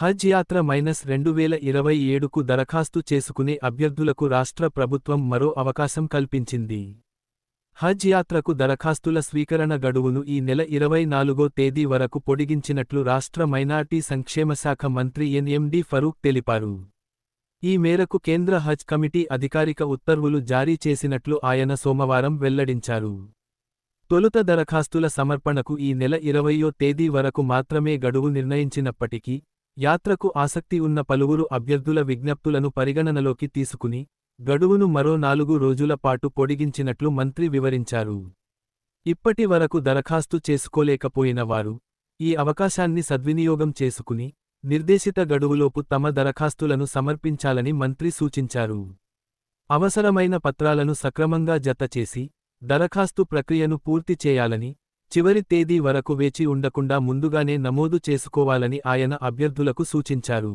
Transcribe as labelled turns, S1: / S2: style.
S1: హజ్ యాత్ర -2027కు దరఖాస్తు చేసుకునే అభ్యర్థులకు రాష్ట్ర ప్రభుత్వం మరో అవకాశం కల్పించింది. హజ్ యాత్రకు దరఖాస్తుల స్వీకరణ గడువును ఈ నెల 24వ తేదీ వరకు పొడిగించినట్లు రాష్ట్ర మైనార్టీ సంక్షేమ శాఖ మంత్రి ఎన్ఎండి ఫరూక్ తెలిపారు. ఈ మేరకు కేంద్ర హజ్ కమిటీ అధికారిక ఉత్తర్వులు జారీ చేసినట్లు ఆయన సోమవారం వెల్లడించారు. తొలుత దరఖాస్తుల సమర్పణకు ఈ నెల 20వ తేదీ వరకు మాత్రమే గడువు నిర్ణయించినప్పటికీ, యాత్రకు ఆసక్తి ఉన్న పలువురు అభ్యర్థుల విజ్ఞప్తులను పరిగణనలోకి తీసుకుని, గడువును మరో 4 రోజుల పాటు పొడిగించినట్లు మంత్రి వివరించారు. ఇప్పటి వరకు దరఖాస్తు చేసుకోలేకపోయిన వారు ఈ అవకాశాన్ని సద్వినియోగం చేసుకుని, నిర్దేశిత గడువులోపు తమ దరఖాస్తులను సమర్పించాలని మంత్రి సూచించారు. అవసరమైన పత్రాలను సక్రమంగా జతచేసి, దరఖాస్తు ప్రక్రియను పూర్తి చేయాలని, చివరి తేదీ వరకు వేచి ఉండకుండా ముందుగానే నమోదు చేసుకోవాలని ఆయన అభ్యర్థులకు సూచించారు.